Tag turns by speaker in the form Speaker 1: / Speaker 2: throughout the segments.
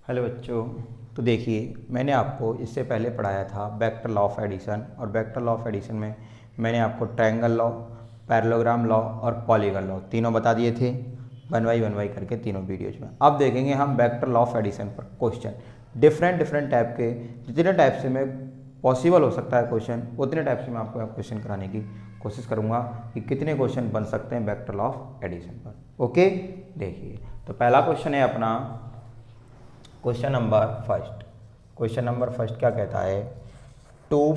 Speaker 1: Hello बच्चों। तो देखिए, मैंने आपको इससे पहले पढ़ाया था वेक्टर लॉ ऑफ एडिशन, और वेक्टर लॉ ऑफ एडिशन में मैंने आपको ट्रायंगल लॉ, पैरेललोग्राम लॉ और पॉलीगन लॉ तीनों बता दिए थे, वन बाई करके तीनों वीडियोज में। अब देखेंगे हम वेक्टर लॉ ऑफ एडिशन पर क्वेश्चन, डिफरेंट टाइप के, जितने टाइप से मैं पॉसिबल हो सकता है क्वेश्चन, उतने टाइप से मैं आपको क्वेश्चन कराने की कोशिश करूँगा कि कितने क्वेश्चन बन सकते हैं वेक्टर लॉ ऑफ एडिशन पर। ओके, देखिए तो पहला क्वेश्चन है अपना क्वेश्चन नंबर फर्स्ट क्या कहता है? To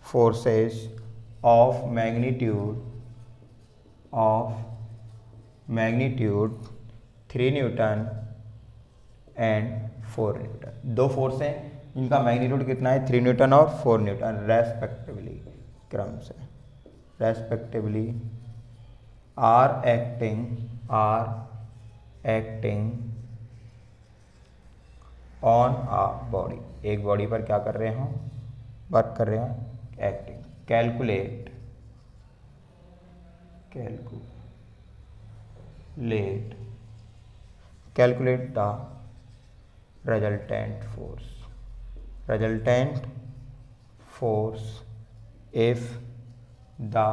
Speaker 1: forces of magnitude 3 newton and 4 Newton. दो फोर्स हैं जिनका मैग्नीट्यूड कितना है? 3 न्यूटन और 4 न्यूटन रेस्पेक्टिवली, क्रम से respectively are acting on a body. एक बॉडी पर क्या कर रहे हैं? वर्क कर रहे हैं, acting. Calculate the resultant force if the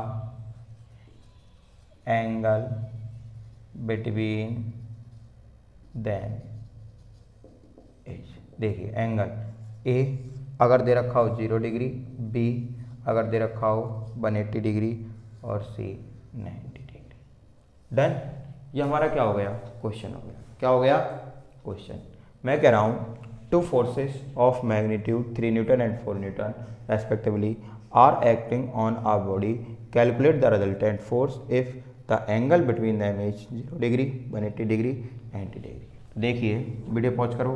Speaker 1: angle between them is। देखिए, एंगल ए अगर दे रखा हो 0 डिग्री, बी अगर दे रखा हो 180 डिग्री और सी 90 डिग्री। डन। ये हमारा क्या हो गया? क्वेश्चन हो गया। क्या हो गया? क्वेश्चन। मैं कह रहा हूँ two forces of magnitude 3 newton and 4 newton respectively are acting on a body. Calculate the resultant force if the angle between them is 0 degree, 180 degree, 90 degree. देखिए, वीडियो पॉज करो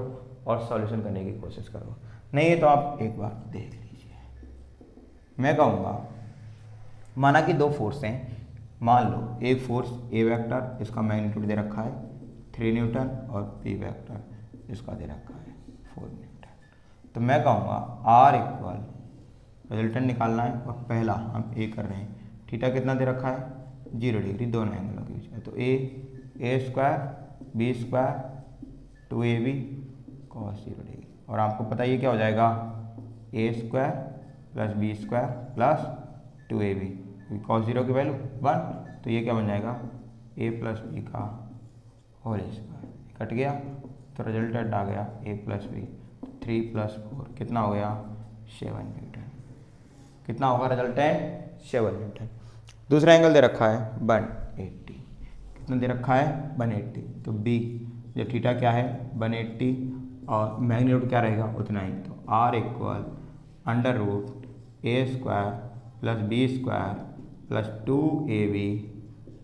Speaker 1: और सॉल्यूशन करने की कोशिश करो। नहीं है तो आप एक बार देख लीजिए। मैं कहूँगा, माना कि दो फोर्स हैं। मान लो एक फोर्स ए वेक्टर, इसका मैग्नीट्यूड दे रखा है 3 न्यूटन, और बी वेक्टर इसका दे रखा है 4 न्यूटन। तो मैं कहूँगा आर इक्वल, रिजल्टेंट निकालना है, और पहला हम ए कर रहे हैं। थीटा कितना दे रखा है? 0 डिग्री, दोनों एंगलों के बीच में। तो A square B square 2ab cos 0 degree. और आपको पता ये क्या हो जाएगा? A square plus B square plus 2ab, cos 0 की वैल्यू 1, तो ये क्या बन जाएगा? ए प्लस बी का होल स्क्वायर। कट गया तो रिजल्टेंट आ गया ए प्लस बी, 3 + 4 कितना हो गया? 7 न्यूटन। कितना होगा रिजल्टेंट? 7 न्यूटन। दूसरा एंगल दे रखा है 180। कितना दे रखा है? 180। तो बी जो थीटा क्या है? 180, और मैग्नीट्यूड क्या रहेगा? उतना ही। तो R equal √a square plus B square plus 2ab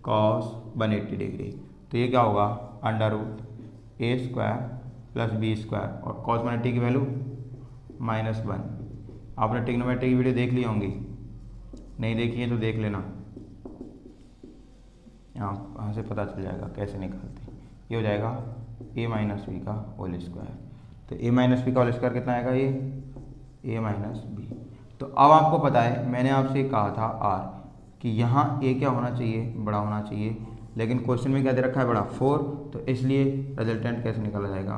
Speaker 1: cos 180 degree. तो ये क्या होगा? √a square plus B square, और cos 180 की वैल्यू -1। आपने ट्रिग्नोमेट्री की वीडियो देख ली होंगी, नहीं देखी है तो देख लेना, यहाँ से पता चल जाएगा कैसे निकालते हैं। ये हो जाएगा a - b का होल स्क्वायर। तो a - b का होल स्क्वायर कितना आएगा? ये a - b। तो अब आपको पता है, मैंने आपसे कहा था r कि यहाँ a क्या होना चाहिए? बड़ा होना चाहिए, लेकिन क्वेश्चन में क्या दे रखा है? बड़ा 4। तो इसलिए रिजल्टेंट कैसे निकाला जाएगा?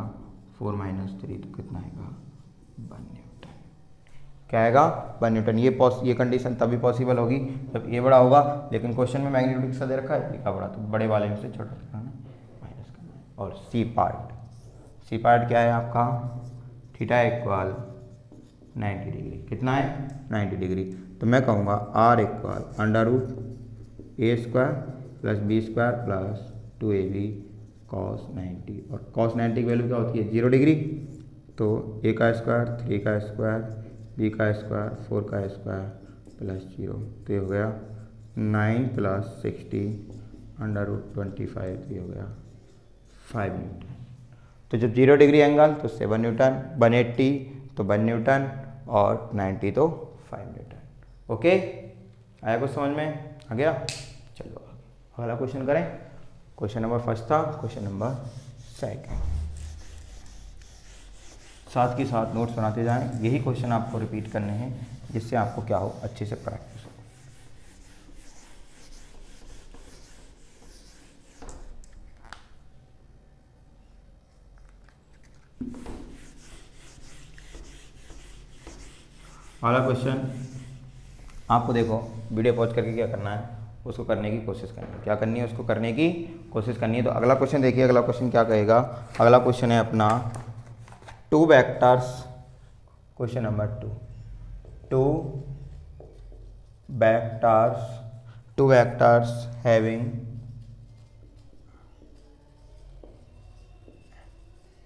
Speaker 1: 4 - 3, तो कितना आएगा? 1 न्यूटन। क्या आएगा? 1 न्यूटन। ये कंडीशन तभी पॉसिबल होगी जब ए बड़ा होगा, लेकिन क्वेश्चन में मैग्नीट्यूड किसका दे रखा है? ए का बड़ा, तो बड़े वाले में से छोटा करना है, माइनस करना है। और सी पार्ट क्या है आपका? Theta equal 90 degree. कितना है? 90 डिग्री। तो मैं कहूँगा R equal √a square plus B square plus 2ab cos 90, और cos 90 की वैल्यू क्या होती है? 0 डिग्री। तो a का स्क्वायर, 3 का स्क्वायर, b का स्क्वायर, 4 का स्क्वायर प्लस 0। तो ये हो गया 9 + 60 √25, तो ये हो गया 5 न्यूटन। तो जब 0 डिग्री एंगल तो 7 न्यूटन, 180 तो 1 न्यूटन, और 90 तो 5 न्यूटन। ओके, आया कुछ समझ में? आ गया? चलो अगला क्वेश्चन करें। क्वेश्चन नंबर फर्स्ट था, क्वेश्चन नंबर सेकंड। साथ के साथ नोट्स बनाते जाएं। यही क्वेश्चन आपको रिपीट करने हैं, जिससे आपको क्या हो? अच्छे से प्रैक्टिस हो। अगला क्वेश्चन आपको देखो वीडियो पॉज करके क्या करना है, उसको करने की कोशिश करनी है। क्या करनी है? उसको करने की कोशिश करनी है। तो अगला क्वेश्चन देखिए, अगला क्वेश्चन क्या कहेगा। अगला क्वेश्चन है अपना 2 vectors, question number 2 vectors having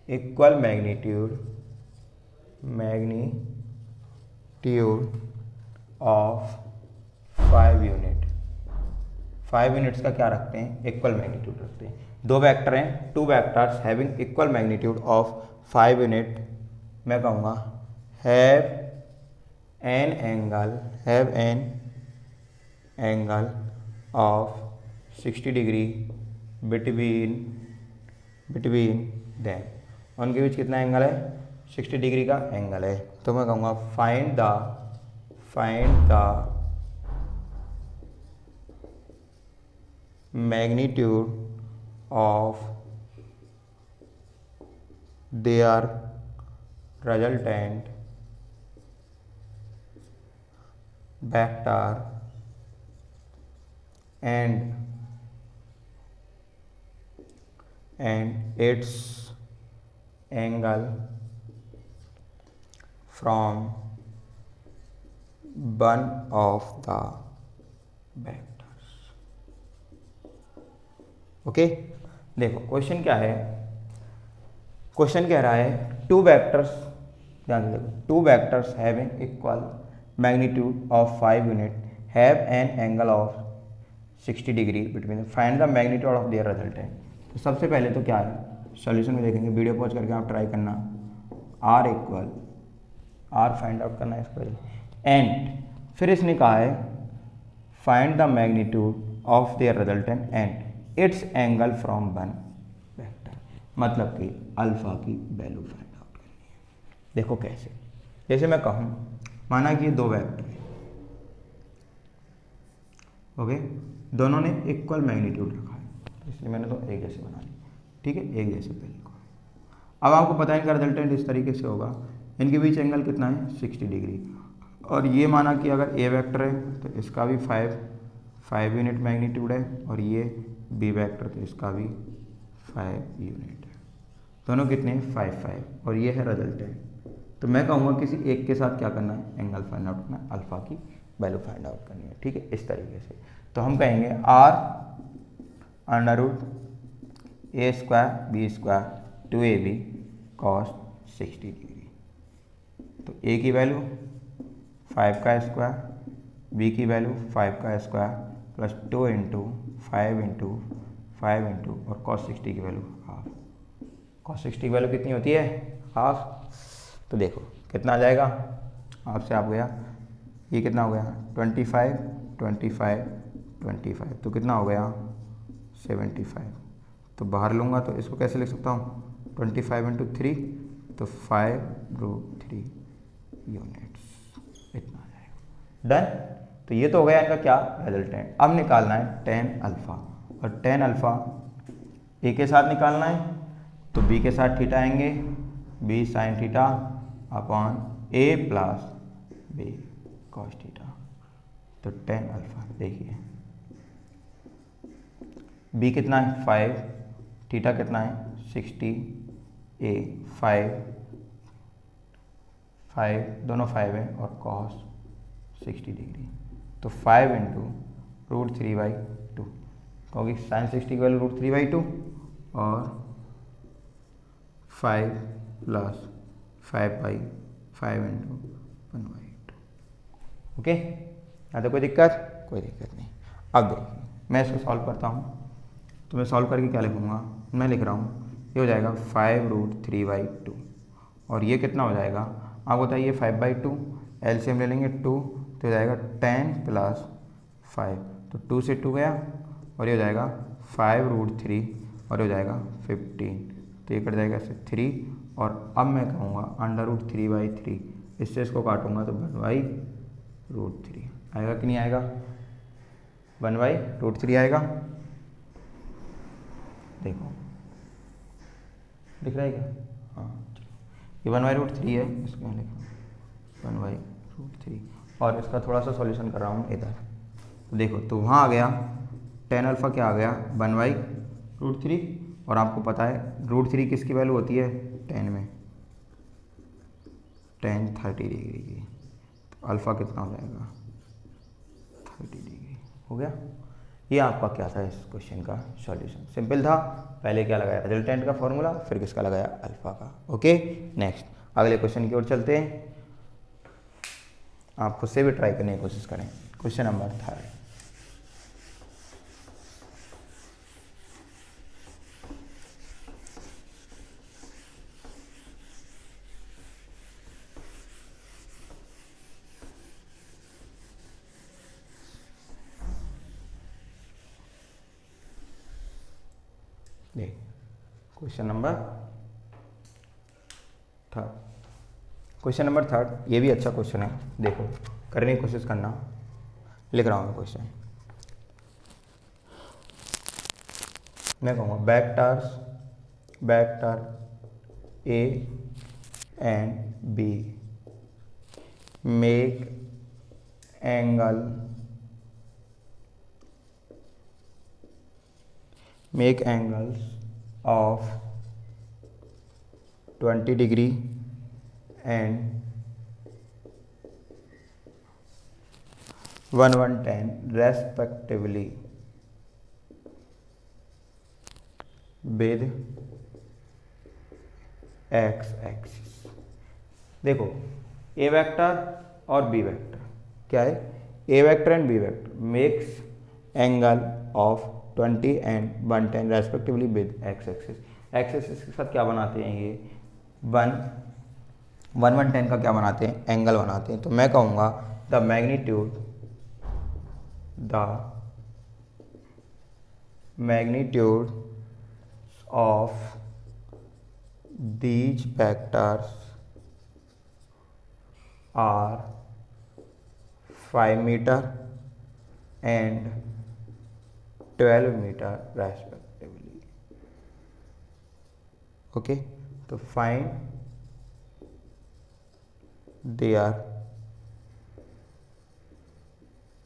Speaker 1: equal magnitude of 5 unit. 5 units का क्या रखते हैं? इक्वल मैग्नीट्यूड रखते हैं। दो वेक्टर हैं, 2 vectors having equal magnitude of 5 unit. मैं कहूँगा have an angle of 60 degree between them. उनके बीच कितना एंगल है? 60 डिग्री का एंगल है। तो मैं कहूँगा find the magnitude of their resultant vector and its angle from one of the vectors। Okay, देखो क्वेश्चन क्या है। क्वेश्चन कह रहा है 2 वेक्टर्स, ध्यान से देखो, 2 vectors having equal magnitude of 5 unit have an angle of 60 degree between, find the magnitude of their resultant. तो सबसे पहले तो क्या है, सॉल्यूशन में देखेंगे, वीडियो पॉज करके आप ट्राई करना। आर फाइंड आउट करना है इसको, एंड फिर इसने कहा है find the magnitude of their resultant and it's angle from one vector, मतलब कि अल्फा की वैल्यू फाइंड आउट करनी है। देखो कैसे, जैसे मैं कहूँ, माना कि ये 2 वेक्टर है, ओके, दोनों ने इक्वल मैग्नीट्यूड रखा है, इसलिए मैंने तो एक जैसे बना ली, ठीक है, एक जैसे पहले को। अब आपको पता है इनका रिजल्टेंट इस तरीके से होगा, इनके बीच एंगल कितना है? 60 डिग्री। और ये माना कि अगर ए वेक्टर है तो इसका भी 5 यूनिट मैग्नीट्यूड है, और ये बी वेक्टर तो इसका भी 5 यूनिट है। दोनों कितने? 5, और ये है रिजल्टेंट। तो मैं कहूँगा किसी एक के साथ क्या करना है? एंगल फाइंड आउट करना है, अल्फा की वैल्यू फाइंड आउट करनी है, ठीक है, इस तरीके से। तो हम कहेंगे are √a² b² 2ab cos 60 degree. तो ए की वैल्यू 5 का स्क्वायर, बी की वैल्यू 5 का स्क्वायर प्लस 2 × 5 × और cos 60 की वैल्यू हाफ। cos 60 की वैल्यू कितनी होती है? हाफ। तो देखो कितना आ जाएगा, हाफ से आप गया, ये कितना हो गया? 25 तो कितना हो गया? 75। तो बाहर लूँगा तो इसको कैसे लिख सकता हूँ? 25 × 3 तो 5√3 यूनिट्स, इतना आ जाएगा। डन। तो ये तो हो गया इनका क्या? रिजल्टेंट। अब निकालना है tan अल्फ़ा, और tan अल्फ़ा ए के साथ निकालना है तो बी के साथ थीटा आएंगे, b sin theta upon a plus b cos theta. तो tan अल्फ़ा देखिए, b कितना है? 5, थीटा कितना है? 60, a 5 दोनों 5 है, और cos 60 डिग्री। तो 5 × √3/2, क्योंकि sin 60 की वैल्यू √3/2, और 5 + 5/5 × 1/2। ओके, यहाँ तो कोई दिक्कत नहीं। अब देखिए मैं इसको सॉल्व करता हूँ, तो मैं सॉल्व करके क्या लिखूँगा? मैं लिख रहा हूँ, ये हो जाएगा 5√3/2, और ये कितना हो जाएगा आप बताइए? 5/2, एलसीएम ले लेंगे 2, तो हो जाएगा 10 + 5, तो 2 से 2 गया, और ये हो जाएगा 5√3, और हो जाएगा 15, तो ये कट जाएगा इससे 3, और अब मैं कहूँगा √3/3, इससे इसको काटूंगा तो 1/√3 आएगा कि नहीं आएगा? 1/√3 आएगा। देखो दिख रहा है क्या? हाँ, ये 1/√3 है, इसको यहाँ लिखो 1/√3। √3 और इसका थोड़ा सा सॉल्यूशन कर रहा हूँ इधर। तो देखो तो वहाँ आ गया tan अल्फ़ा क्या आ गया 1/√3 और आपको पता है √3 किसकी वैल्यू होती है tan में tan 30 डिग्री की। तो अल्फ़ा कितना हो जाएगा 30 डिग्री हो गया। ये आपका क्या था इस क्वेश्चन का सॉल्यूशन, सिंपल था। पहले क्या लगाया रिजल्टेंट का फॉर्मूला, फिर किसका लगाया अल्फ़ा का। ओके नेक्स्ट अगले क्वेश्चन की ओर चलते हैं। आप खुद से भी ट्राई करने की कोशिश करें। क्वेश्चन नंबर 3 देख क्वेश्चन नंबर 3 क्वेश्चन नंबर 3 ये भी अच्छा क्वेश्चन है। देखो करने की कोशिश करना, लिख रहा हूँ क्वेश्चन। मैं कहूँगा vector A and B make angles of 20 degree and 110 respectively with x axis। देखो ए वेक्टर और बी वेक्टर क्या है, A vector and B vector makes angle of 20 and 110 respectively with x axis. X axis के साथ क्या बनाते हैं ये 110 का क्या बनाते हैं एंगल बनाते हैं। तो मैं कहूँगा the magnitude of these vectors are 5 meter and 12 meter respectively। okay तो find their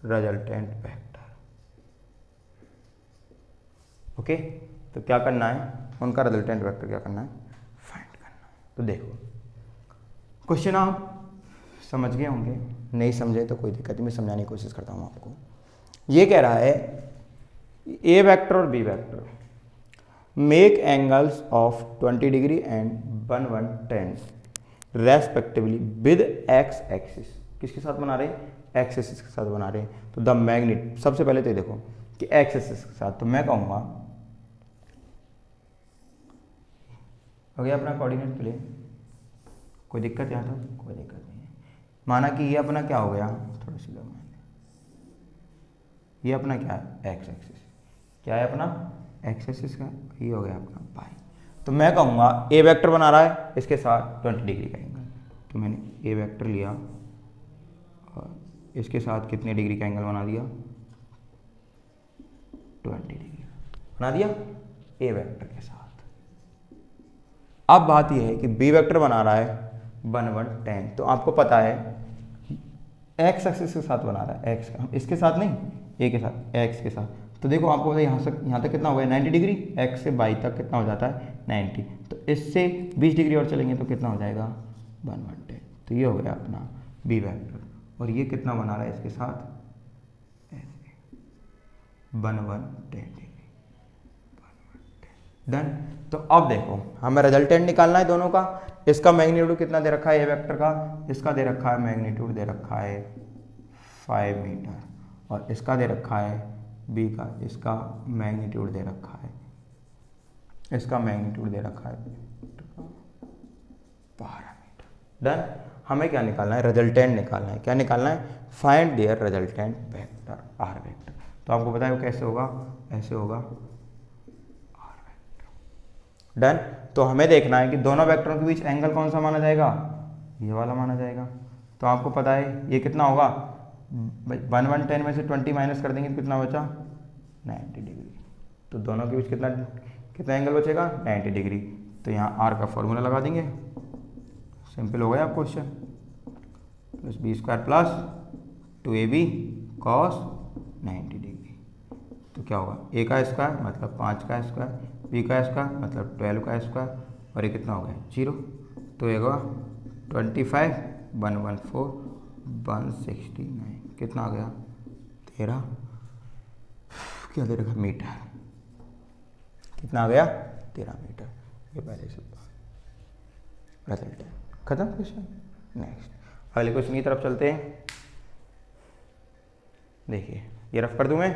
Speaker 1: resultant vector। Okay तो क्या करना है, उनका रिजल्टेंट वेक्टर क्या करना है फाइंड करना है। तो देखो क्वेश्चन आप समझ गए होंगे, नहीं समझे तो कोई दिक्कत नहीं, मैं समझाने की कोशिश करता हूँ आपको। ये कह रहा है ए वेक्टर और B vector make angles of 20 degree and 110 respectively with x axis. किसके साथ बना रहे हैं एक्स एक्सिस के साथ बना रहे हैं। तो द मैग्नेट सबसे पहले तो ये देखो कि एक्स एक्सिस के साथ, तो मैं कहूँगा हो गया अपना कोऑर्डिनेट प्लेन। कोई दिक्कत यहाँ तो कोई दिक्कत नहीं है। माना कि ये अपना क्या हो गया, थोड़ा सी लोग ये अपना क्या है एक्स एक्सिस, क्या है अपना एक्स एक्सिस का, ये हो गया अपना पाई। तो मैं कहूँगा ए वेक्टर बना रहा है इसके साथ 20 डिग्री का एंगल। तो मैंने ए वेक्टर लिया और इसके साथ कितने डिग्री का एंगल बना दिया 20 डिग्री बना दिया ए वेक्टर के साथ। अब बात यह है कि बी वेक्टर बना रहा है 110। तो आपको पता है एक्स एक्सिस के साथ बना रहा है, एक्स इसके साथ नहीं ए के साथ, एक्स के साथ। तो देखो आपको पता है यहाँ तक कितना हो गया 90 डिग्री, एक्स से बाई तक कितना हो जाता है 90। तो इससे 20 डिग्री और चलेंगे तो कितना हो जाएगा 110। तो ये हो गया अपना बी वेक्टर। और ये कितना बना रहा है इसके साथ 110 डिग्री। डन। तो अब देखो हमें रिजल्टेंट निकालना है दोनों का। इसका मैग्नीट्यूड कितना दे रखा है ए वेक्टर का, इसका दे रखा है मैग्नीट्यूड दे रखा है 5 मीटर और इसका दे रखा है बी का, इसका मैग्नीट्यूड दे रखा है, इसका मैग्नीट्यूड दे रखा है 12 मीटर। डन। हमें क्या निकालना है रिजल्टेंट निकालना है। क्या निकालना है find their resultant vector R vector. तो आपको पता है वो कैसे होगा, ऐसे होगा डन। तो हमें देखना है कि दोनों वेक्टरों के बीच एंगल कौन सा माना जाएगा, ये वाला माना जाएगा। तो आपको पता है ये कितना होगा 110 में से 20 माइनस कर देंगे तो कितना बचा 90 डिग्री। तो दोनों के बीच कितना एंगल बचेगा 90 डिग्री। तो यहाँ आर का फॉर्मूला लगा देंगे, सिंपल हो गया आप question. Plus B square plus 2ab cos 90 degree. तो क्या होगा, a का स्क्वायर मतलब 5 का स्क्वायर, b का स्क्वायर मतलब 12 का स्क्वायर, और ये कितना हो गया 0। तो ये होगा 25 114 169, कितना आ गया 13, क्या दे रखा मीटर, कितना आ गया 13 मीटर। ये पहले से रिजल्ट है, खत्म क्वेश्चन। नेक्स्ट अगले क्वेश्चन की तरफ चलते हैं। देखिए ये रफ कर दूं मैं,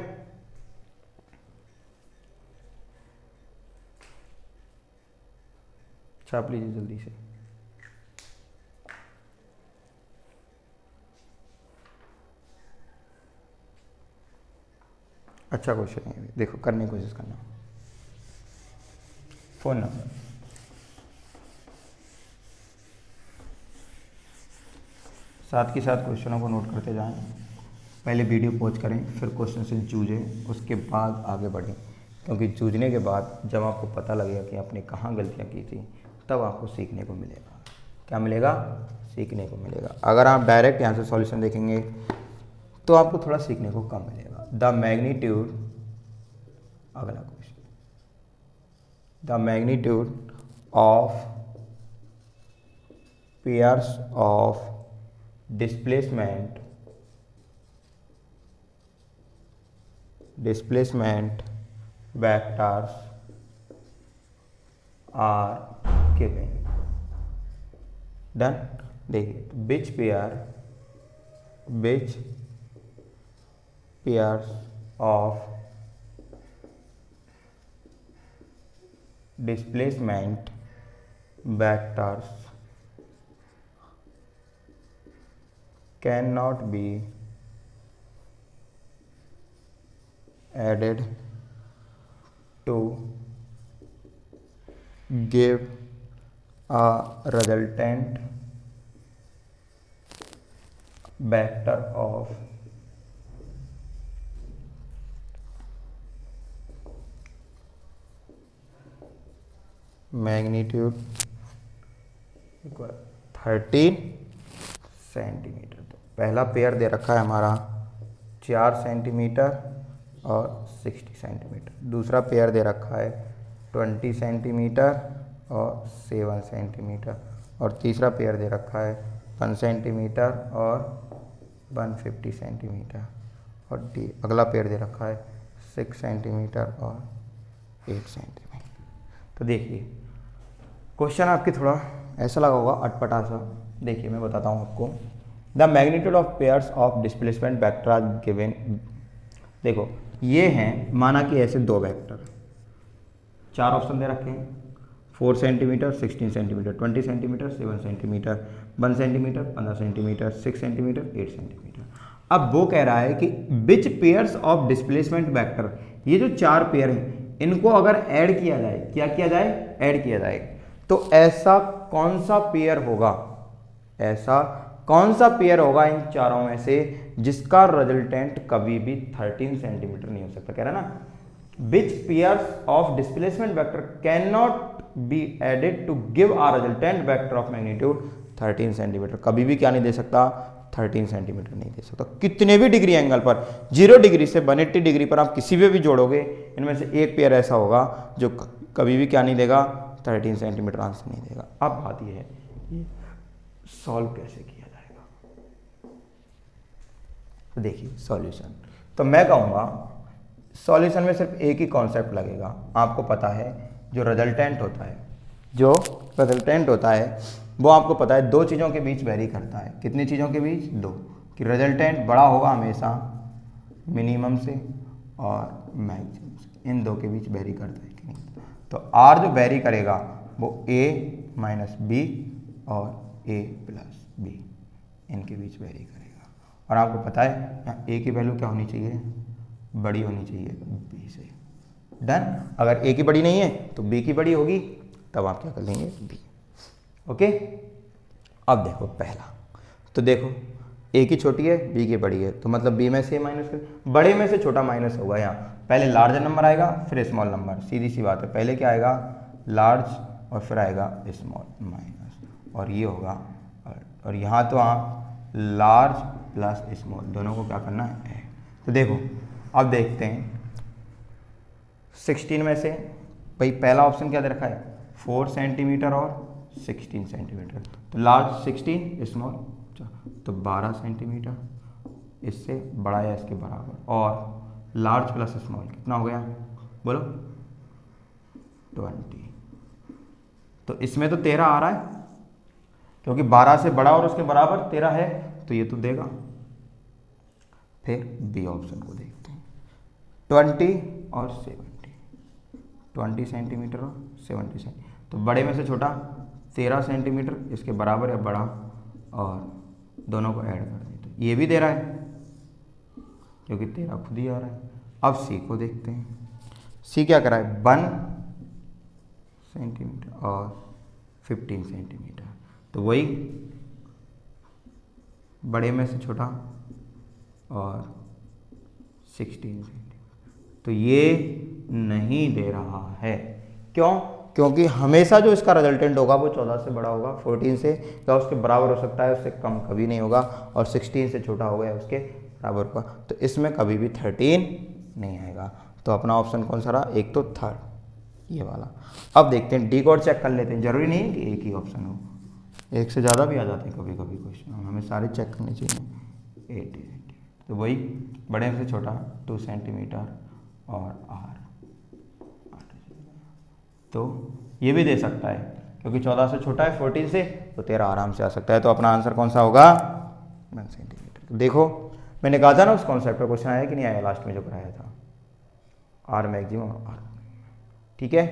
Speaker 1: छाप लीजिए जल्दी से। अच्छा क्वेश्चन है, देखो करने की कोशिश करना। फोन नंबर, साथ के साथ क्वेश्चनों को नोट करते जाएं। पहले वीडियो पॉज करें, फिर क्वेश्चन से जूझें, उसके बाद आगे बढ़ें, क्योंकि जूझने के बाद जब आपको पता लगेगा कि आपने कहाँ गलतियाँ की थी, तब आपको सीखने को मिलेगा। क्या मिलेगा, सीखने को मिलेगा। अगर आप डायरेक्ट यहाँ से सॉल्यूशन देखेंगे तो आपको थोड़ा सीखने को कम मिलेगा। द मैग्नीट्यूड, अगला question, the magnitude of pairs of displacement vectors are given। Done. देखिए which pairs of displacement vectors cannot be added to give a resultant vector of magnitude equal 13 centimetre. तो पहला पेयर दे रखा है हमारा 4 centimetre और 60 centimetre. दूसरा pair दे रखा है 20 सेंटीमीटर और 7 सेंटीमीटर। और तीसरा पेयर दे रखा है 1 सेंटीमीटर और 150 सेंटीमीटर। और अगला पेयर दे रखा है 6 सेंटीमीटर और 8 सेंटीमीटर। तो देखिए क्वेश्चन आपके थोड़ा ऐसा लगा होगा अटपटा सा। देखिए मैं बताता हूँ आपको। The magnitude of pairs of displacement vector are given. देखो ये हैं, माना कि ऐसे दो वेक्टर, 4 ऑप्शन दे रखे हैं, 4 centimetre, 16 centimetre, 20 centimetre, 7 centimetre, 1 centimetre, 15 centimetre, 6 centimetre, 8 centimetre. अब वो कह रहा है कि विच पेयर्स ऑफ डिस्प्लेसमेंट वेक्टर, ये जो 4 पेयर हैं इनको अगर ऐड किया जाए, क्या किया जाए, ऐड किया जाए, तो ऐसा कौन सा पेयर होगा, ऐसा कौन सा पेयर होगा इन चारों में से जिसका रिजल्टेंट कभी भी 13 सेंटीमीटर नहीं हो सकता। कह रहा है ना, which pairs of displacement vector can not be added to give a resultant vector of magnitude 13 centimetre. कभी भी क्या नहीं दे सकता, 13 सेंटीमीटर नहीं दे सकता। कितने भी डिग्री एंगल पर, 0 डिग्री से 180 डिग्री पर आप किसी भी जोड़ोगे, इनमें से एक पेयर ऐसा होगा जो कभी भी क्या नहीं देगा, 13 सेंटीमीटर आंसर नहीं देगा। अब बात यह है सॉल्व कैसे किया जाएगा। तो देखिए सॉल्यूशन, तो मैं कहूँगा सॉल्यूशन में सिर्फ एक ही कॉन्सेप्ट लगेगा। आपको पता है जो रिजल्टेंट होता है, जो रिजल्टेंट होता है वो आपको पता है 2 चीज़ों के बीच वेरी करता है। कितनी चीज़ों के बीच, 2। कि रिजल्टेंट बड़ा होगा हमेशा मिनिमम से और मैक्सिमम से, इन 2 के बीच वेरी करता है कि नहीं। तो आर जो वेरी करेगा वो a माइनस बी और a प्लस बी, इनके बीच वेरी करेगा। और आपको पता है यहाँ a की वैल्यू क्या होनी चाहिए, बड़ी होनी चाहिए b से। डन। अगर a की बड़ी नहीं है तो b की बड़ी होगी, तब आप क्या कर लेंगे, b। ओके। अब देखो पहला, तो देखो a की छोटी है, b की बड़ी है, तो मतलब b में से माइनस कर, बड़े में से छोटा माइनस होगा। यहाँ पहले लार्ज नंबर आएगा फिर स्मॉल नंबर, सीधी सी बात है। पहले क्या आएगा, लार्ज और फिर आएगा स्मॉल माइनस, और ये होगा। और यहाँ तो आप लार्ज प्लस स्मॉल, दोनों को क्या करना है। तो देखो अब देखते हैं 16 में से भाई पहला ऑप्शन क्या दे रखा है 4 सेंटीमीटर और 16 सेंटीमीटर, तो लार्ज 16 स्मॉल, तो 12 सेंटीमीटर, इससे बड़ा या इसके बराबर, और लार्ज प्लस स्मॉल कितना हो गया बोलो 20। तो इसमें तो 13 आ रहा है क्योंकि 12 से बड़ा और उसके बराबर 13 है, तो ये तो देगा। फिर बी ऑप्शन को देखते हैं 20 और 70, 20 सेंटीमीटर और 70 सेंटीमीटर, तो बड़े में से छोटा 13 सेंटीमीटर इसके बराबर या बड़ा, और दोनों को ऐड कर दें तो ये भी दे रहा है क्योंकि 13 खुद ही आ रहा है। अब सी को देखते हैं, सी क्या करा है 1 सेंटीमीटर और 15 सेंटीमीटर, तो वही बड़े में से छोटा और 16 सेंटीमीटर, तो ये नहीं दे रहा है। क्यों? क्योंकि हमेशा जो इसका रिजल्टेंट होगा वो 14 से बड़ा होगा, 14 से या उसके बराबर हो सकता है, उससे कम कभी नहीं होगा, और 16 से छोटा होगा या उसके बराबर होगा, तो इसमें कभी भी 13 नहीं आएगा। तो अपना ऑप्शन कौन सा रहा, एक तो थर्ड ये वाला। अब देखते हैं डी को और चेक कर लेते हैं, जरूरी नहीं है कि एक ही ऑप्शन हो, एक से ज़्यादा भी आ जाते हैं कभी कभी क्वेश्चन, हमें सारे चेक करने चाहिए। 80 सेंटीमीटर, तो वही बड़े से छोटा 2 सेंटीमीटर और आर, तो ये भी दे सकता है क्योंकि 14 से छोटा है 14 से, तो 13 आराम से आ सकता है। तो अपना आंसर कौन सा होगा 1 सेंटीमीटर। देखो मैंने कहा था ना उस कॉन्सेप्ट पर क्वेश्चन आया कि नहीं आया लास्ट में जो कराया था, आर मैक्सिमम और आर, ठीक है।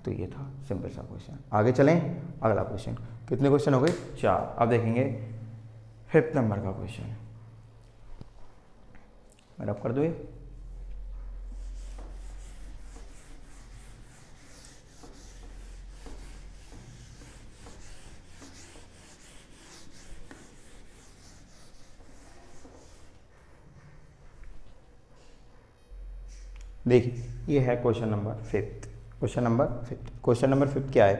Speaker 1: तो ये था सिंपल सा क्वेश्चन। आगे चलें, अगला क्वेश्चन, कितने क्वेश्चन हो गए 4। अब देखेंगे 5th नंबर का क्वेश्चन, मैं रब कर दूँ ये, देखिए ये है question number 5th। Question number 5th, question number 5th क्या है,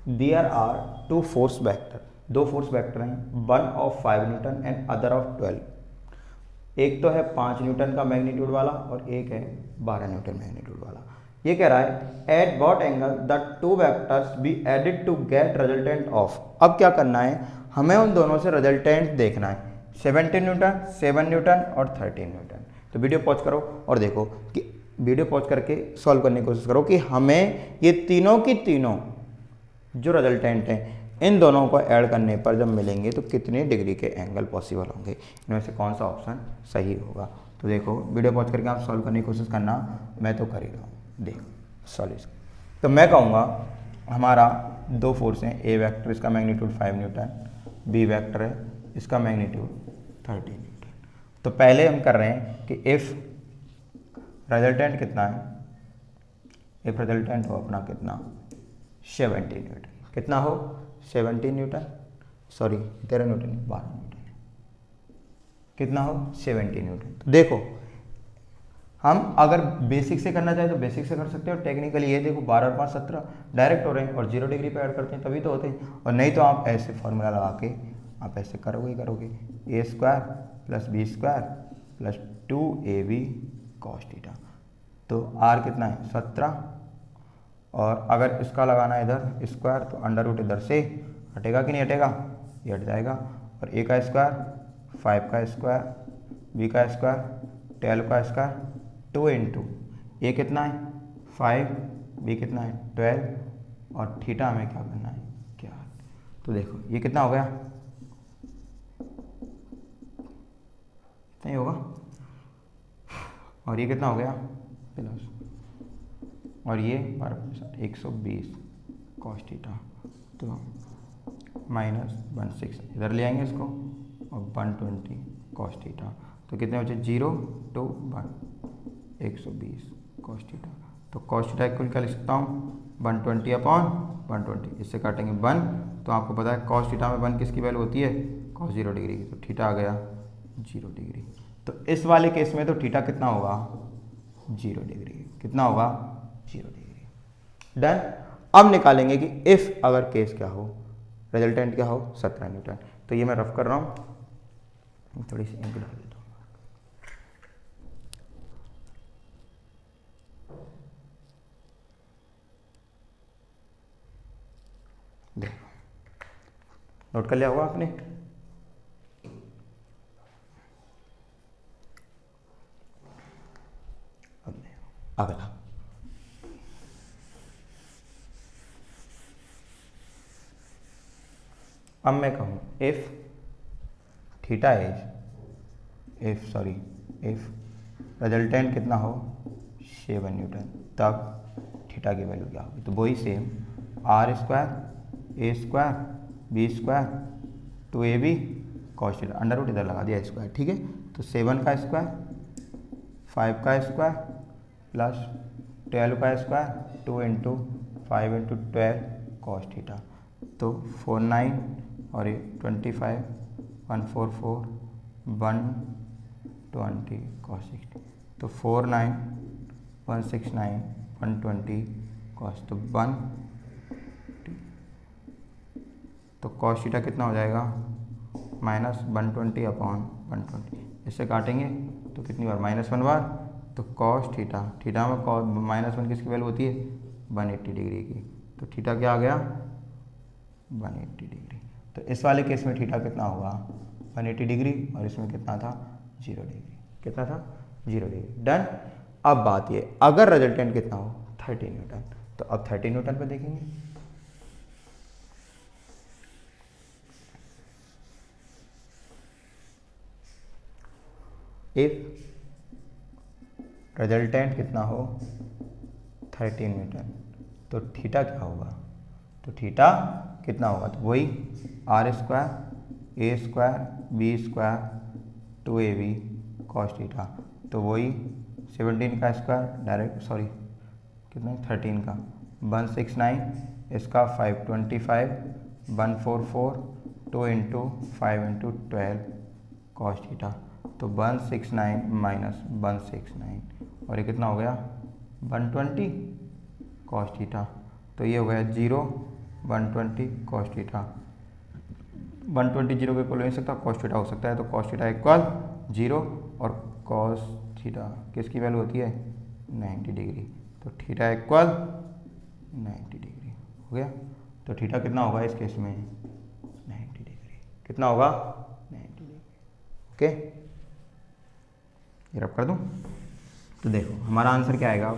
Speaker 1: there are 2 force vector, 2 force vector हैं, one of 5 newton and other of 12। एक तो है 5 न्यूटन का मैग्नीट्यूड वाला और एक है 12 न्यूटन मैग्नीट्यूड वाला। ये कह रहा है at what angle the 2 vectors be added to get resultant of. अब क्या करना है, हमें उन दोनों से रिजल्टेंट देखना है, 17 न्यूटन, 7 न्यूटन और 13 न्यूटन। तो वीडियो पॉज करो और देखो कि वीडियो पॉज करके सॉल्व करने की कोशिश करो कि हमें ये तीनों की तीनों जो रिजल्टेंट हैं इन दोनों को ऐड करने पर जब मिलेंगे तो कितने डिग्री के एंगल पॉसिबल होंगे, इनमें से कौन सा ऑप्शन सही होगा। तो देखो वीडियो पॉज करके आप सॉल्व करने की कोशिश करना, मैं तो कर ही रहा हूँ। देखो सॉल्यूशन, तो मैं कहूँगा हमारा 2 फोर्स हैं, ए वेक्टर इसका मैग्नीट्यूड 5 न्यूटन, बी वेक्टर है इसका मैग्नीट्यूड 13 न्यूटन। तो पहले हम कर रहे हैं कि इफ़ रिजल्टेंट कितना है, इफ रिजल्टेंट हो अपना कितना 17 न्यूटन, कितना हो 17 न्यूटन, सॉरी 13 न्यूटन 12 न्यूटन, कितना हो 17 न्यूटन। तो देखो हम अगर बेसिक से करना चाहें तो बेसिक से कर सकते हैं, और टेक्निकली ये देखो 12 और 5 17 डायरेक्ट हो रहे हैं और 0 डिग्री पे ऐड करते हैं तभी तो होते हैं, और नहीं तो आप ऐसे फॉर्मूला लगा के आप ऐसे करोगे ही करोगे, A square plus B square plus 2ab cos theta. तो आर कितना है 17, और अगर इसका लगाना है इधर स्क्वायर तो अंडर रूट इधर से हटेगा कि नहीं हटेगा, ये हट जाएगा, और ए का स्क्वायर 5 का स्क्वायर, बी का स्क्वायर 12 का स्क्वायर, 2 इंटू ए कितना है 5, बी कितना है 12, और थीटा हमें क्या करना है क्या। तो देखो ये कितना हो गया, नहीं होगा, और ये कितना हो गया प्लस, और ये 120 cos थीटा, तो -16 इधर ले आएंगे इसको, और 120 cos थीटा, तो कितने बचे 0 2 1 120 cos थीटा। तो cos थीटा इक्वल क्या लिख सकता हूँ 120/120, इससे काटेंगे 1, तो आपको पता है cos थीटा में 1 किसकी वैल्यू होती है cos 0 डिग्री की, तो थीटा आ गया 0 डिग्री। तो इस वाले केस में तो थीटा कितना होगा 0 डिग्री, कितना होगा 0 डिग्री। डन। अब निकालेंगे कि इफ़ अगर केस क्या हो, रिजल्टेंट क्या हो 17 न्यूटन, तो ये मैं रफ कर रहा हूँ, थोड़ी सी इंक डाल देता हूँ। देखो नोट कर लिया होगा आपने। अब अगला अब मैं कहूँ if theta is if resultant कितना हो 7 न्यूटन, तब थीटा की वैल्यू क्या होगी। तो वही सेम आर स्क्वायर ए square B square 2ab cos theta, under root इधर लगा दिया स्क्वायर, ठीक है। तो 7 का स्क्वायर 5 का स्क्वायर प्लस 12 का square 2 into 5 into 12 cos theta. तो 49 और ये 25 144 120 कॉस 60, तो 49 169 120 कॉस, तो 1 तो कॉस थीटा कितना हो जाएगा -120 अपॉन 120। इससे काटेंगे तो कितनी बार -1 बार, तो कॉस थीटा में कॉस -1 किसकी वैल्यू होती है 180 डिग्री की, तो थीटा क्या आ गया 180 डिग्री। तो इस वाले केस में थीटा कितना होगा 180 डिग्री, और इसमें कितना था 0 डिग्री, कितना था 0 डिग्री। डन। अब बात ये अगर रिजल्टेंट कितना हो 30 न्यूटन, तो अब 30 न्यूटन पे देखेंगे। इफ रिजल्टेंट कितना हो 30 न्यूटन, तो थीटा क्या होगा, तो थीटा कितना होगा, तो वही आर स्क्वायर ए square B square 2ab cos theta, तो वही 17 का स्क्वायर डायरेक्ट कितना 13 का 169, इसका 525 144 2 इंटू 5 इंटू 12 कॉस थीटा, तो 169 माइनस 169 और ये कितना हो गया 120 कॉस थीटा, तो ये हो गया 0 120 कॉस थीटा। 120 0 के इक्वल हो नहीं सकता, कॉस थीटा हो सकता है, तो कॉस थीटा इक्वल 0 और कॉस थीटा किसकी वैल्यू होती है 90 डिग्री, तो थीटा इक्वल 90 डिग्री हो गया। तो थीटा कितना होगा इस केस में 90 डिग्री, कितना होगा 90 डिग्री। ओके, ये रब कर दूँ। तो देखो हमारा आंसर क्या आएगा,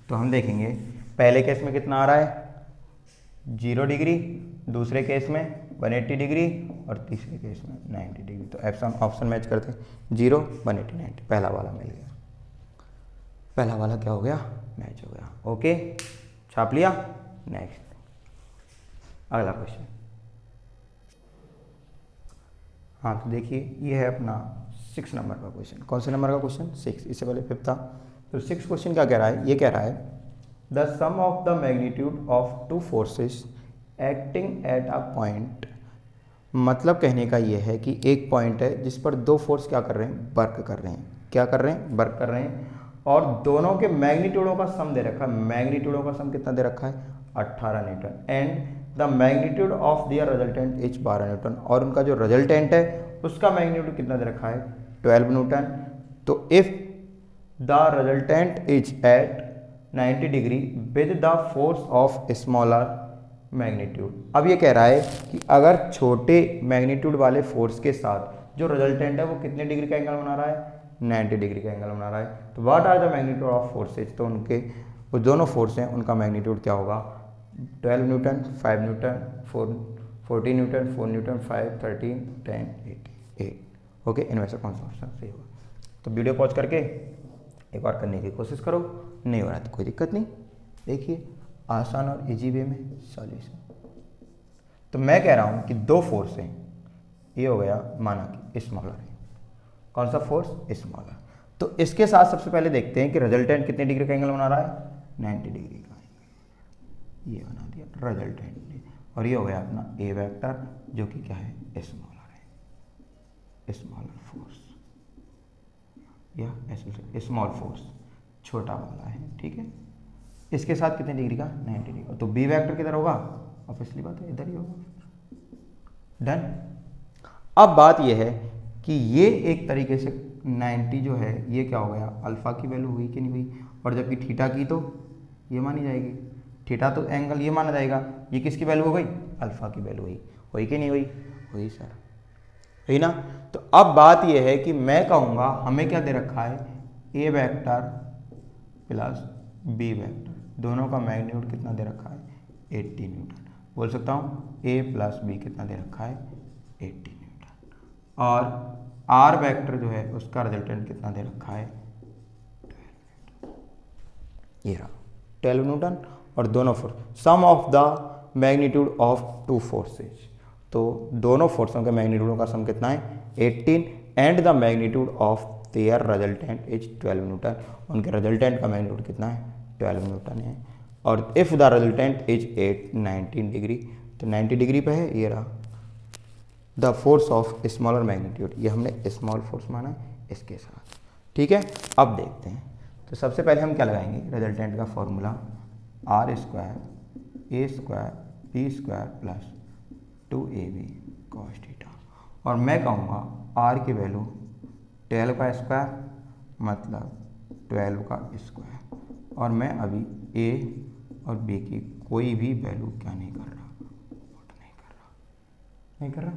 Speaker 1: तो हम देखेंगे पहले केस में कितना आ रहा है 0 डिग्री, दूसरे केस में 180 डिग्री और तीसरे केस में 90 डिग्री। तो ऑप्शन मैच करते हैं 0 180 90, पहला वाला मिल गया, पहला वाला क्या हो गया मैच हो गया। ओके, छाप लिया। नेक्स्ट अगला क्वेश्चन। हाँ तो देखिए ये है अपना 6 नंबर का क्वेश्चन। कौन से नंबर का क्वेश्चन 6, इससे पहले 5 था। तो 6 क्वेश्चन क्या कह रहा है, ये कह रहा है the sum of the magnitude of 2 forces acting at a point. मतलब कहने का ये है कि एक पॉइंट है जिस पर 2 फोर्स क्या कर रहे हैं वर्क कर रहे हैं, क्या कर रहे हैं वर्क कर रहे हैं, और दोनों के मैग्नीट्यूडों का सम दे रखा है। मैग्नीट्यूडों का सम कितना दे रखा है 18 newton, and the magnitude of their resultant is 12 newton, और उनका जो रिजल्टेंट है उसका मैग्नीट्यूड कितना दे रखा है 12 न्यूटन। तो if the resultant is at 90 degree with the force of smaller magnitude. अब ये कह रहा है कि अगर छोटे मैग्नीट्यूड वाले फोर्स के साथ जो रिजल्टेंट है वो कितने डिग्री का एंगल बना रहा है 90 डिग्री का एंगल बना रहा है। तो what are the magnitude of forces, तो उनके वो दोनों फोर्स हैं उनका मैग्नीट्यूड क्या होगा 12 Newton 5 Newton 14 Newton 4 Newton 5 13 10 8। Okay, इनमें से कौन सा ऑप्शन सही होगा। तो वीडियो पॉज करके एक बार करने की कोशिश करो, नहीं हो रहा तो कोई दिक्कत नहीं, देखिए आसान और इजी वे में सॉल्यूशन। तो मैं कह रहा हूँ कि 2 फोर्स हैं, ये हो गया माना कि स्मॉलर है, कौन सा फोर्स स्मॉलर। तो इसके साथ सबसे पहले देखते हैं कि रिजल्टेंट कितने डिग्री का एंगल बना रहा है 90 डिग्री का एंगल, ये बना दिया रिजल्टेंट ने, और ये हो गया अपना ए वेक्टर जो कि क्या है स्मॉलर है, स्मॉलर फोर्स या स्मॉल फोर्स छोटा वाला है, ठीक है। इसके साथ कितने डिग्री का 90 डिग्री, तो बी वेक्टर किधर होगा ऑब्वियसली बात है इधर ही होगा। डन। अब बात यह है कि ये एक तरीके से 90 जो है ये क्या हो गया, अल्फ़ा की वैल्यू हुई कि नहीं हुई, और जबकि थीटा की तो ये मानी जाएगी, थीटा तो एंगल ये माना जाएगा, ये किसकी वैल्यू हो गई, अल्फ़ा की वैल्यू हुई कि नहीं हुई, हुई सर, हुई ना। तो अब बात यह है कि मैं कहूँगा हमें क्या दे रखा है, A vector plus B vector, दोनों का मैग्नीट्यूड कितना दे रखा है, 80 न्यूटन। बोल सकता हूँ ए प्लस बी कितना दे रखा है, 80 न्यूटन, और आर वेक्टर जो है उसका रिजल्टेंट कितना दे रखा है, 12 ये रहा 12 न्यूटन, और दोनों force sum of the magnitude of two forces, तो दोनों फोर्सों के मैग्नीट्यूडों का सम कितना है 18 and the magnitude of their resultant is 12 Newton, उनके रिजल्टेंट का मैग्नीट्यूड कितना है 12 न्यूटन है, और if the resultant is 19 degree, तो 90 डिग्री पे है, ये रहा the force of smaller magnitude, ये हमने स्मॉल फोर्स माना है इसके साथ, ठीक है। अब देखते हैं, तो सबसे पहले हम क्या लगाएंगे, रिजल्टेंट का फॉर्मूला आर स्क्वायर ए square B square plus 2ab cos theta, और मैं कहूँगा आर की वैल्यू 12 का स्क्वायर मतलब 12 का स्क्वायर, और मैं अभी ए और बी की कोई भी वैल्यू क्या नहीं कर रहा, नहीं कर रहा।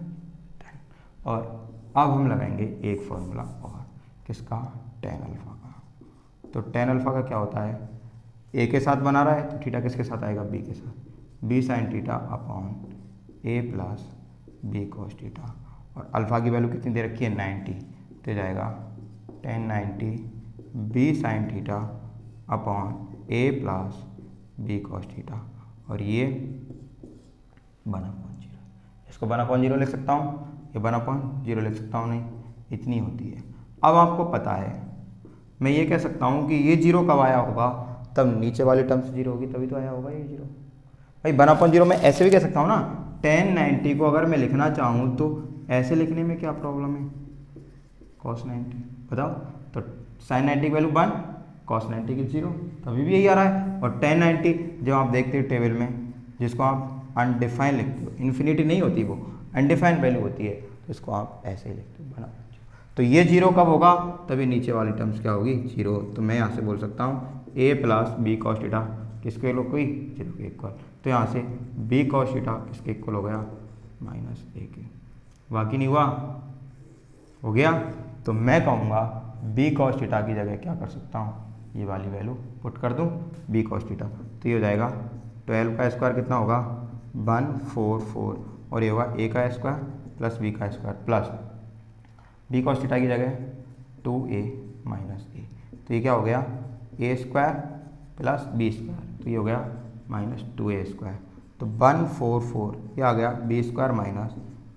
Speaker 1: और अब हम लगाएंगे एक फॉर्मूला और, किसका, tan अल्फ़ा का। तो tan अल्फ़ा का क्या होता है, ए के साथ बना रहा है तो थीटा किसके साथ आएगा, बी के साथ, B sine theta upon A plus B cos theta, और अल्फ़ा की वैल्यू कितनी दे रखी है 90, तो जाएगा tan 90 B sine theta upon A plus B cos theta, और ये 1/0, इसको 1/0 लिख सकता हूँ, ये 1/0 लिख सकता हूँ, नहीं इतनी होती है। अब आपको पता है मैं ये कह सकता हूँ कि ये 0 कब आया होगा, तब नीचे वाली टर्म्स 0 होगी, तभी तो आया होगा ये 0। भाई 1/0 मैं ऐसे भी कह सकता हूँ ना, tan 90 को अगर मैं लिखना चाहूँ तो ऐसे लिखने में क्या प्रॉब्लम है, cos 90 बताओ, तो sin 90 की वैल्यू 1, cos 90 की 0, तभी भी यही आ रहा है। और tan 90 जब आप देखते हो टेबल में, जिसको आप अनडिफाइंड लिखते हो, इन्फिनिटी नहीं होती वो, अनडिफाइंड वैल्यू होती है, तो इसको आप ऐसे ही लिखते हो बना। तो ये 0 कब होगा, तभी नीचे वाली टर्म्स क्या होगी, 0। तो मैं यहाँ से बोल सकता हूँ ए प्लस बी कॉस थीटा किसके इक्वल हुई, 0 के इक्वल, तो यहाँ से बी कॉस थीटा किसके इक्वल हो गया, -a के, बाकी नहीं हुआ, हो गया। तो मैं कहूँगा बी कॉस थीटा की जगह क्या कर सकता हूँ, ये वाली वैल्यू पुट कर दूँ, बी कॉस थीटा, तो ये हो जाएगा 12 का स्क्वायर कितना होगा 144, और ये होगा ए का स्क्वायर प्लस बी का square plus B cos theta की जगह 2a - a, तो ये क्या हो गया ए स्क्वायर प्लस बी स्क्वायर, तो ये हो गया -2a स्क्वायर, तो 144 ये आ गया बी स्क्वायर माइनस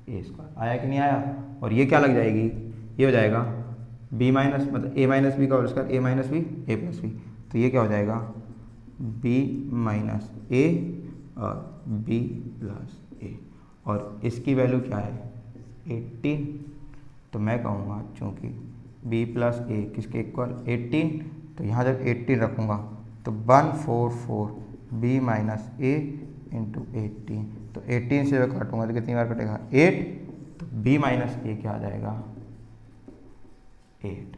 Speaker 1: ए स्क्वायर, आया कि नहीं आया। और ये क्या लग जाएगी, ये हो जाएगा बी माइनस मतलब ए माइनस बी का होल स्क्वायर, ए माइनस बी ए प्लस बी, तो ये क्या हो जाएगा बी माइनस ए और बी प्लस ए, और इसकी वैल्यू क्या है 18, तो मैं कहूँगा चूँकि b प्लस ए किसके इक्वल 18, तो यहाँ जब 18 रखूँगा तो 144 b माइनस ए इंटू 18, तो 18 से जब काटूँगा तो कितनी बार कटेगा 8, तो b माइनस ए क्या आ जाएगा 8,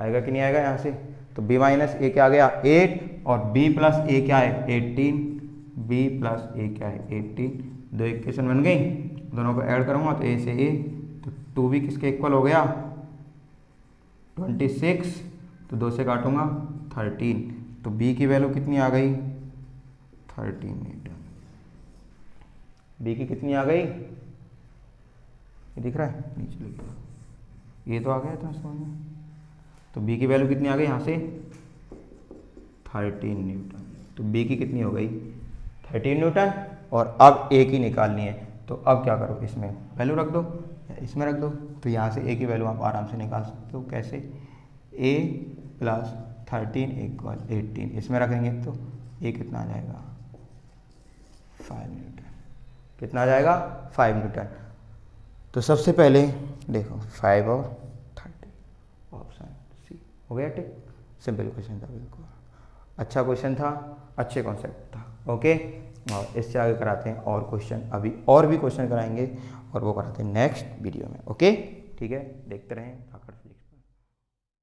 Speaker 1: आएगा कि नहीं आएगा यहाँ से, तो b माइनस ए क्या आ गया 8, और b प्लस ए क्या है 18, b प्लस ए क्या है 18, दो इक्वेशन बन गई, दोनों को ऐड करूँगा तो a से a, तो 2b किसके इक्वल हो गया 26, तो 2 से काटूंगा 13, तो b की वैल्यू कितनी आ गई 13 न्यूटन, b की कितनी आ गई, ये दिख रहा है नीचे लिख दो, ये तो आ गया था समझ में, तो b की वैल्यू कितनी आ गई यहाँ से 13 न्यूटन, तो b की कितनी हो गई 13 न्यूटन, और अब a की निकालनी है, तो अब क्या करो इसमें वैल्यू रख दो, इसमें रख दो, तो यहाँ से a की वैल्यू आप आराम से निकाल सकते हो, कैसे a प्लस 13 इक्वल 18, इसमें रखेंगे तो a कितना आ जाएगा 5 न्यूटन, कितना आ जाएगा 5 न्यूटन। तो सबसे पहले देखो 5 और 30, ऑप्शन सी हो गया टिक, सिंपल क्वेश्चन था बिल्कुल, अच्छा क्वेश्चन था, अच्छे कॉन्सेप्ट था, ओके। और इससे आगे कराते हैं और क्वेश्चन, अभी और भी क्वेश्चन कराएंगे और वो कराते हैं नेक्स्ट वीडियो में। ओके ठीक है, देखते रहें।